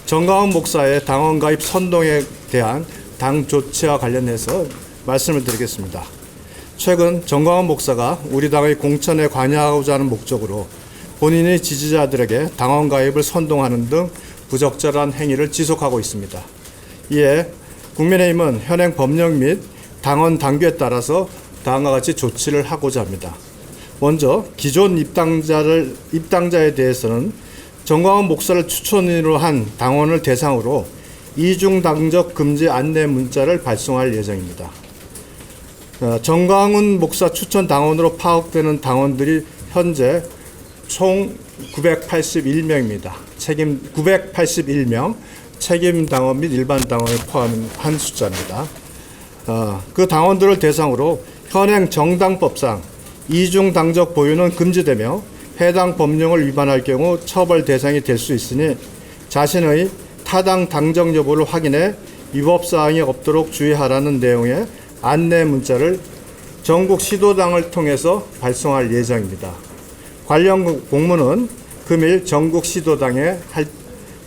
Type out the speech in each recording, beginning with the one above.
정광훈 목사의 당원 가입 선동에 대한 당 조치와 관련해서 말씀을 드리겠습니다. 최근 정광훈 목사가 우리 당의 공천에 관여하고자 하는 목적으로 본인의 지지자들에게 당원 가입을 선동하는 등 부적절한 행위를 지속하고 있습니다. 이에 국민의힘은 현행 법령 및 당원 당규에 따라서 다음과 같이 조치를 하고자 합니다. 먼저 기존 입당자에 대해서는 정광훈 목사를 추천인으로 한 당원을 대상으로 이중 당적 금지 안내 문자를 발송할 예정입니다. 정광훈 목사 추천 당원으로 파악되는 당원들이 현재 총 981명입니다. 981명, 책임 당원 및 일반 당원을 포함한 숫자입니다. 그 당원들을 대상으로 현행 정당법상 이중 당적 보유는 금지되며 해당 법령을 위반할 경우 처벌 대상이 될 수 있으니 자신의 타당 당적 여부를 확인해 위법사항이 없도록 주의하라는 내용의 안내 문자를 전국 시도당을 통해서 발송할 예정입니다. 관련 공문은 금일 전국 시도당에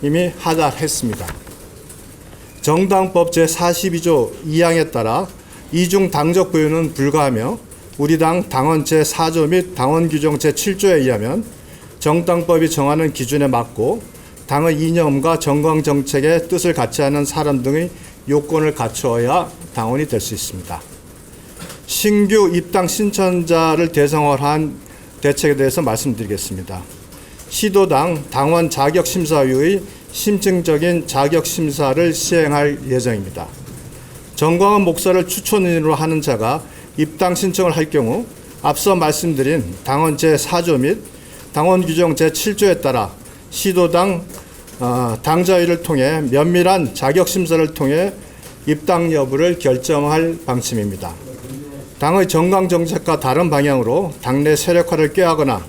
이미 하달했습니다. 정당법 제42조 2항에 따라 이중 당적 보유는 불가하며 우리 당 당원 제4조 및 당원 규정 제7조에 의하면 정당법이 정하는 기준에 맞고 당의 이념과 정강 정책의 뜻을 같이 하는 사람 등의 요건을 갖추어야 당원이 될 수 있습니다. 신규 입당 신청자를 대상으로 한 대책에 대해서 말씀드리겠습니다. 시도당 당원 자격심사위의 심층적인 자격심사를 시행할 예정입니다. 정광훈 목사를 추천인으로 하는 자가 입당 신청을 할 경우 앞서 말씀드린 당원 제4조 및 당원 규정 제7조에 따라 시도당 당자위를 통해 면밀한 자격심사를 통해 입당 여부를 결정할 방침입니다. 당의 정강 정책과 다른 방향으로 당내 세력화를 꾀하거나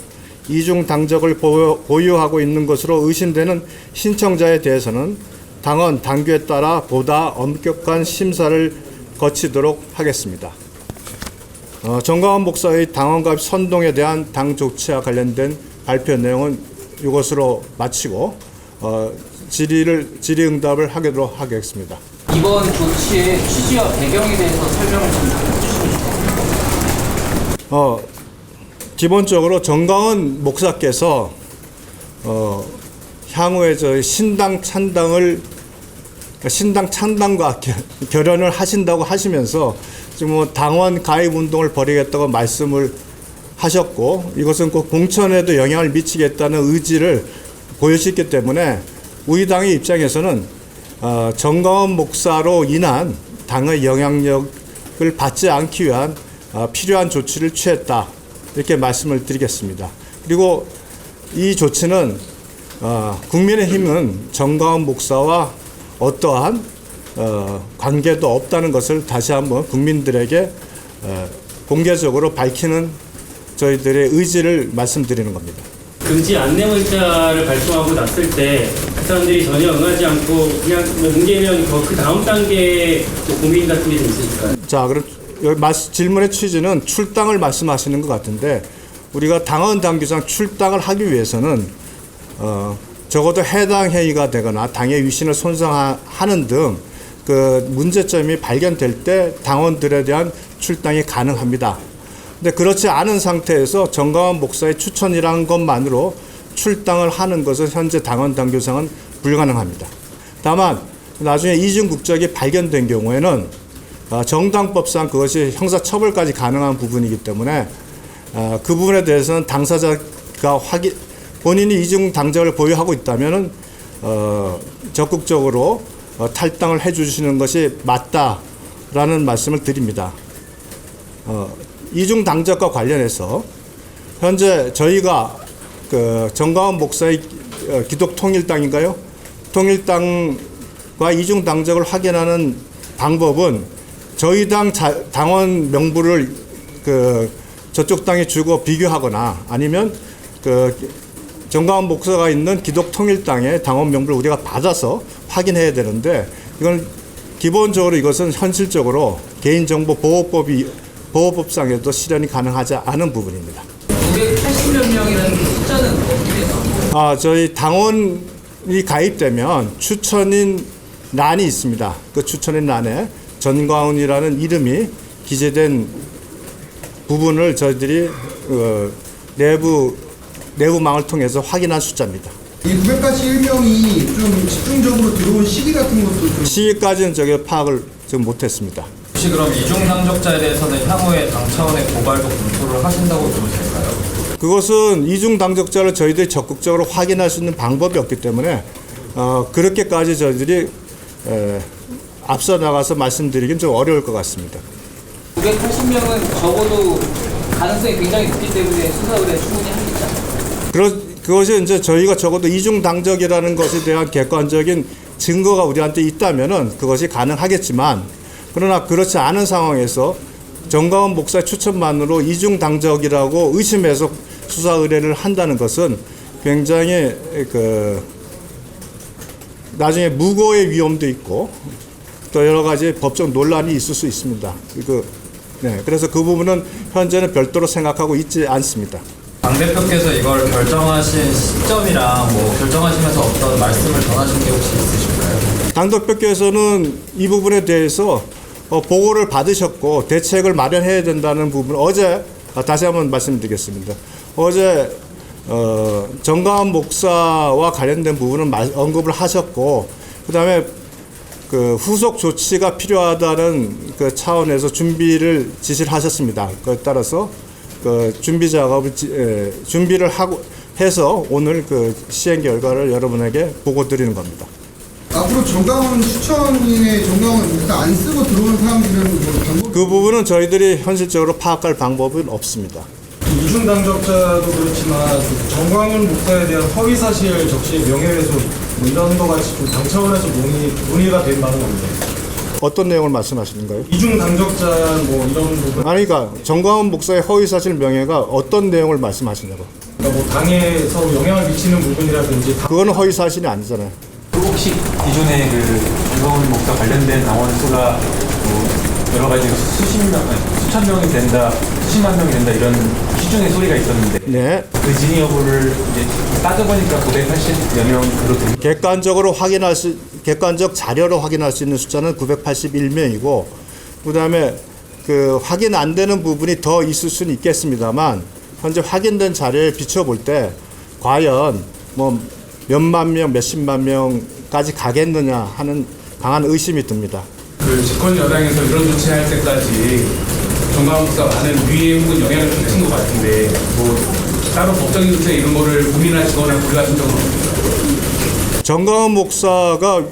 이중 당적을 보유하고 있는 것으로 의심되는 신청자에 대해서는 당원 당규에 따라 보다 엄격한 심사를 거치도록 하겠습니다. 정광훈 목사의 당원 가입 선동에 대한 당 조치와 관련된 발표 내용은 이것으로 마치고 질의응답을 하도록 하겠습니다. 이번 조치의 취지와 배경에 대해서 설명을 좀 해주시면 좋겠습니다. 기본적으로 정광훈 목사께서 향후에 저희 신당 창당과 결연을 하신다고 하시면서 지금 뭐 당원 가입 운동을 벌이겠다고 말씀을 하셨고 이것은 꼭 공천에도 영향을 미치겠다는 의지를 보여주셨기 때문에 우리 당의 입장에서는 정광훈 목사로 인한 당의 영향력을 받지 않기 위한 필요한 조치를 취했다 이렇게 말씀을 드리겠습니다. 그리고 이 조치는 국민의힘은 정광훈 목사와 어떠한 관계도 없다는 것을 다시 한번 국민들에게 공개적으로 밝히는 저희들의 의지를 말씀드리는 겁니다. 금지 안내 문자를 발송하고 났을 때 그 사람들이 전혀 응하지 않고 그냥 문제면 그 다음 단계의 고민 같은 게 좀 있으실까요? 자, 그럼 여기 질문의 취지는 출당을 말씀하시는 것 같은데 우리가 당원 당규상 출당을 하기 위해서는 적어도 해당 행위가 되거나 당의 위신을 손상하는 등 그 문제점이 발견될 때 당원들에 대한 출당이 가능합니다. 근데 그렇지 않은 상태에서 정광훈 목사의 추천이라는 것만으로 출당을 하는 것은 현재 당원 당규상은 불가능합니다. 다만 나중에 이중 국적이 발견된 경우에는 정당법상 그것이 형사처벌까지 가능한 부분이기 때문에 그 부분에 대해서는 당사자가 본인이 이중 당적을 보유하고 있다면은 적극적으로 탈당을 해주시는 것이 맞다라는 말씀을 드립니다. 이중 당적과 관련해서 현재 저희가 그 정광훈 목사의 기독통일당인가요? 통일당과 이중 당적을 확인하는 방법은 저희 당 당원 명부를 저쪽 당에 주고 비교하거나 아니면 정광훈 목사가 있는 기독통일당의 당원 명부를 우리가 받아서 확인해야 되는데 이건 기본적으로 이것은 현실적으로 개인정보보호법상에도 실현이 가능하지 않은 부분입니다. 980여 명이라는 숫자는 어떻게 나옵니까? 저희 당원 가입되면 추천인 란이 있습니다. 그 추천인 란에 전광훈이라는 이름이 기재된 부분을 저희들이 내부망을 통해서 확인한 숫자입니다. 이 981명이 좀 집중적으로 들어온 시기 같은 것도 좀 시기까지는 저게 파악을 지금 못했습니다. 혹시 그럼 이중 당적자에 대해서는 향후에 당 차원의 고발도 검토를 하신다고 보면 될까요? 그것은 이중 당적자를 저희들이 적극적으로 확인할 수 있는 방법이 없기 때문에 그렇게까지 저희들이 앞서 나가서 말씀드리긴 좀 어려울 것 같습니다. 980명은 적어도 가능성이 굉장히 높기 때문에 수사 의뢰 충분히 할 수 있잖아요. 그것이 이제 저희가 적어도 이중 당적이라는 것에 대한 객관적인 증거가 우리한테 있다면은 그것이 가능하겠지만, 그러나 그렇지 않은 상황에서 정광훈 목사의 추천만으로 이중 당적이라고 의심해서 수사 의뢰를 한다는 것은 굉장히 나중에 무고의 위험도 있고 또 여러 가지 법적 논란이 있을 수 있습니다. 그래서 그 부분은 현재는 별도로 생각하고 있지 않습니다. 당대표께서 이걸 결정하신 시점이랑 결정하시면서 어떤 말씀을 전하신 게 혹시 있으실까요? 당대표께서는 이 부분에 대해서 보고를 받으셨고 대책을 마련해야 된다는 부분, 어제 다시 한번 말씀드리겠습니다. 어제 정광훈 목사와 관련된 부분은 언급을 하셨고, 그다음에 그 후속 조치가 필요하다는 그 차원에서 준비를 지시를 하셨습니다. 그에 따라서 그 준비 작업을 준비를 하고 해서 오늘 그 시행 결과를 여러분에게 보고 드리는 겁니다. 앞으로 정광훈 추천인의 정광훈 일단 안 쓰고 들어오는 사람들은 뭐 방법 그 부분은 저희들이 현실적으로 파악할 방법은 없습니다. 이중 당적자도 그렇지만 정광훈 목사에 대한 허위 사실 적시 명예훼손 뭐 이런 거 같이 좀 당 차원에서 논의가 된 바는 없네요. 어떤 내용을 말씀하시는가요? 이중 당적자 뭐 이런 부분, 아니, 그러니까 정광훈 목사의 허위사실 명예가 어떤 내용을 말씀하시냐고. 그러니까 뭐 당에 서로 영향을 미치는 부분이라든지 그거는 허위사실이 아니잖아요. 혹시 기존에 그 정광훈 목사 관련된 당원 수가 뭐 여러 가지 수천 명이 된다, 수십만 명이 된다 이런 시중의 소리가 있었는데 네. 그 진위 여부를 이제 따져보니까 980여 명으로 됩니다. 객관적 자료로 확인할 수 있는 숫자는 981명이고, 그다음에 그 확인 안 되는 부분이 더 있을 수는 있겠습니다만, 현재 확인된 자료에 비춰볼 때 과연 뭐 몇만 명, 몇십만 명까지 가겠느냐 하는 강한 의심이 듭니다. 그 집권 여당에서 이런 조치할 때까지 정광훈 목사 많은 위에 혹은 영향을 끼친 것 같은데 뭐 따로 법적인 조치 이런 거를 고민하시거나 고려하신 적은 없습니까? 정광훈 목사가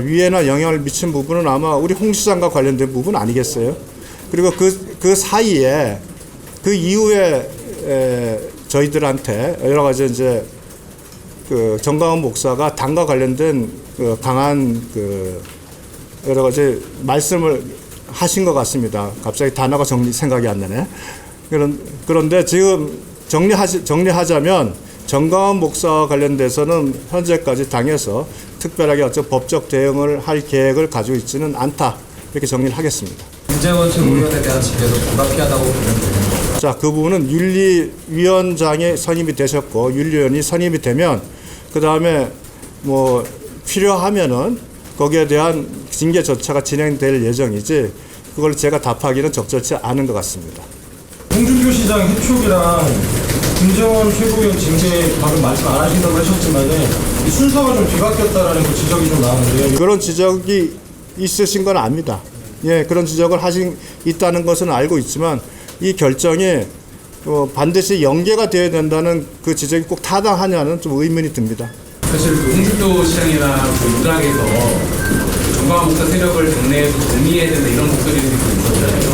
위에나 영향을 미친 부분은 아마 우리 홍 시장과 관련된 부분 아니겠어요? 그리고 그 사이에 그 이후에 저희들한테 여러 가지 이제 그 정광훈 목사가 당과 관련된 그 강한 그 여러 가지 말씀을 하신 것 같습니다. 갑자기 단어가 생각이 안 나네. 그런데 지금 정리하자면 정광훈 목사와 관련돼서는 현재까지 당에서 특별하게 어떤 법적 대응을 할 계획을 가지고 있지는 않다. 이렇게 정리를 하겠습니다. 문제원칙 의원에 대한 징계도 불가피하다고 보면 됩니다. 자, 그 부분은 윤리위원장이 선임이 되셨고, 윤리위원이 선임이 되면 그 다음에 뭐 필요하면은 거기에 대한 징계 절차가 진행될 예정이지, 그걸 제가 답하기는 적절치 않은 것 같습니다. 홍준표 시장 해촉이랑 김정은 최고위원 징계 방금 말씀 안 하신다고 하셨지만 이 순서가 좀 뒤바뀌었다라는 그 지적이 좀 나오는데요. 그런 지적이 있으신 건 압니다. 예, 그런 지적을 있다는 것은 알고 있지만 이 결정이 반드시 연계가 되어야 된다는 그 지적이 꼭 타당하냐는 좀 의문이 듭니다. 사실 그 홍준표 시장이나 그 유당에서 정광훈 목사 세력을 당내에서 정리해야 된다 이런 목소리들이 있었잖아요.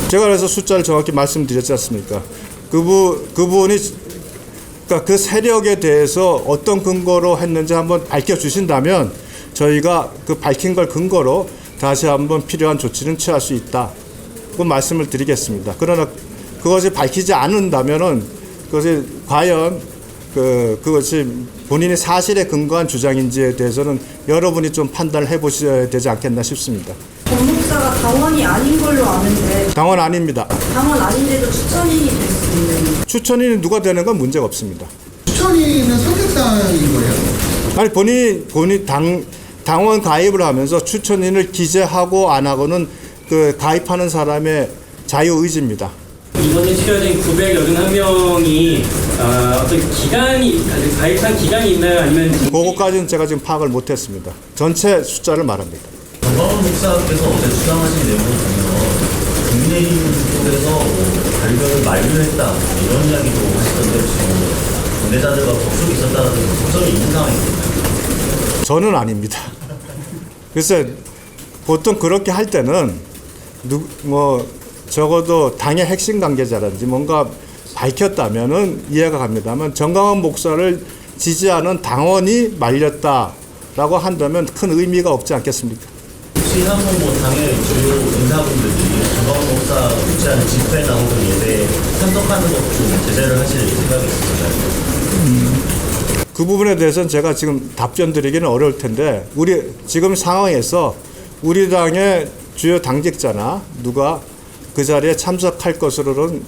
제가 그래서 숫자를 정확히 말씀드렸지 않습니까? 그 부분이, 그러니까 그 세력에 대해서 어떤 근거로 했는지 한번 밝혀주신다면 저희가 그 밝힌 걸 근거로 다시 한번 필요한 조치는 취할 수 있다. 그 말씀을 드리겠습니다. 그러나 그것이 밝히지 않는다면은 그것이 과연 그것이 본인이 사실에 근거한 주장인지에 대해서는 여러분이 좀 판단을 해보셔야 되지 않겠나 싶습니다. 권 목사가 당원이 아닌 걸로 아는데 당원 아닙니다. 당원 아닌데도 추천인이 될 수 있는 추천인이 누가 되는 건 문제가 없습니다. 추천인은 선택사항인 거예요? 아니 본인이 당원 가입을 하면서 추천인을 기재하고 안 하고는 그 가입하는 사람의 자유 의지입니다. 이번에 추려진 981명이 어떤 기간이 가입한 기간이 있나요? 아니면 그거까지는 제가 지금 파악을 못했습니다. 전체 숫자를 말합니다. 정광훈 목사께서 어제 주장하신 내용을 보면 국민의힘 쪽에서 발표를 만류했다 이런 이야기도 하시던데 지금 관계자들과 접촉이 있었다는 접점이 있는 상황입니다. 저는 아닙니다. 그래서 보통 그렇게 할 때는 적어도 당의 핵심 관계자라든지 뭔가 밝혔다면은 이해가 갑니다만 정광훈 목사를 지지하는 당원이 말렸다라고 한다면 큰 의미가 없지 않겠습니까? 혹시 향후 당의 주요 인사분들이 정광훈 목사 유치하는 집회나 혹은 예배에 참석하는 것 좀 제재를 하실 생각이 있으신가요? 그 부분에 대해서는 제가 지금 답변 드리기는 어려울 텐데 우리 지금 상황에서 우리 당의 주요 당직자나 누가 그 자리에 참석할 것으로는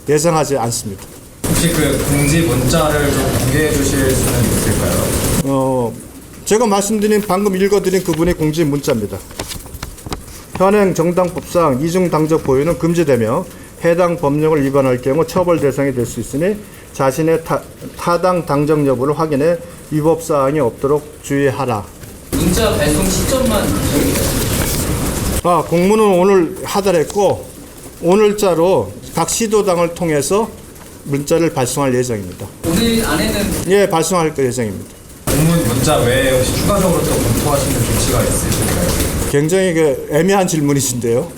예상하지 않습니다. 혹시 그 공지 문자를 좀 공개해 주실 수는 있을까요? 제가 말씀드린 방금 읽어드린 그분의 공지 문자입니다. 현행 정당법상 이중 당적 보유는 금지되며 해당 법령을 위반할 경우 처벌 대상이 될 수 있으니 자신의 타당 당적 여부를 확인해 위법 사항이 없도록 주의하라. 문자 발송 시점만 공문은 오늘 하달했고 오늘자로 각 시도당을 통해서 문자를 발송할 예정입니다. 오늘 안에는 예, 발송할 예정입니다. 공문 문자 외에 혹시 추가적으로 또 검토하시는 조치가 있으실까요? 굉장히 애매한 질문이신데요.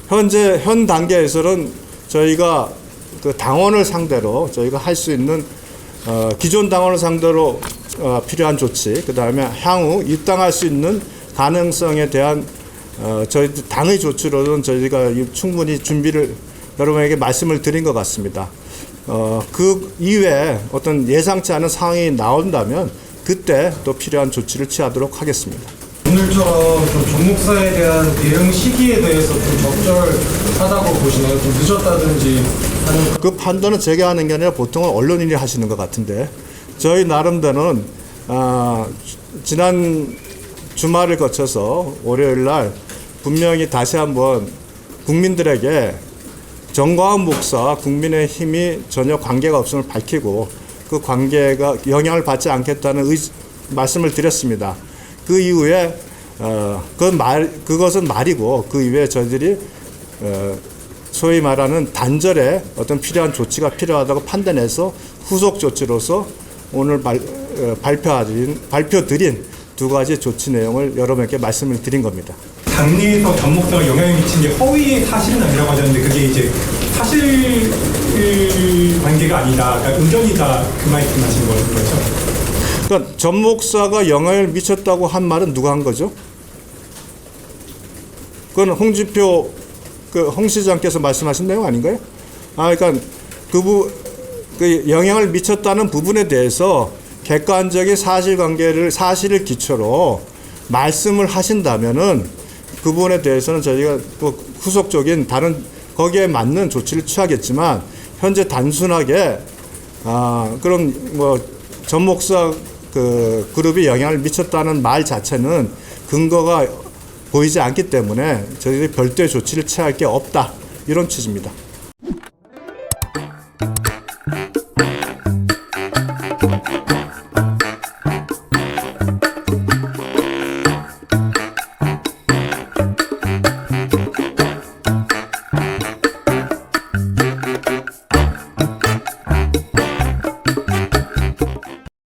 현 단계에서는 저희가 그 당원을 상대로 저희가 할 수 있는 기존 당원을 상대로 필요한 조치, 그 다음에 향후 입당할 수 있는 가능성에 대한 저희 당의 조치로는 저희가 충분히 준비를 여러분에게 말씀을 드린 것 같습니다. 그 이외에 어떤 예상치 않은 상황이 나온다면 그때 또 필요한 조치를 취하도록 하겠습니다. 오늘처럼 좀 정 목사에 대한 대응 시기에 대해서 좀 적절하다고 보시나요? 좀 늦었다든지 하는 그 판단은 제가 하는 게 아니라 보통은 언론인이 하시는 것 같은데 저희 나름대로는 지난 주말을 거쳐서 월요일 날 분명히 다시 한번 국민들에게 정광훈 목사 국민의힘이 전혀 관계가 없음을 밝히고 그 관계가 영향을 받지 않겠다는 말씀을 드렸습니다. 그 이후에 그것은 말이고 그 이후에 저희들이 소위 말하는 단절에 어떤 필요한 조치가 필요하다고 판단해서 후속 조치로서 오늘 발표드린 두 가지 조치 내용을 여러분께 말씀을 드린 겁니다. 당내에서 전 목사가 영향을 미친 게 허위의 사실은 아니라고 하셨는데 그게 이제 사실 관계가 아니다, 그러니까 의견이다 그 말씀하신 거죠? 그러니까 전 목사가 영향을 미쳤다고 한 말은 누가 한 거죠? 그건 홍준표 홍 시장께서 말씀하신 내용 아닌가요? 그러니까 그 영향을 미쳤다는 부분에 대해서 객관적인 사실을 기초로 말씀을 하신다면은 그 부분에 대해서는 저희가 또 후속적인 다른 거기에 맞는 조치를 취하겠지만 현재 단순하게 그럼 전 목사 그 그룹이 영향을 미쳤다는 말 자체는 근거가 보이지 않기 때문에 저희들이 별도의 조치를 취할 게 없다 이런 취지입니다.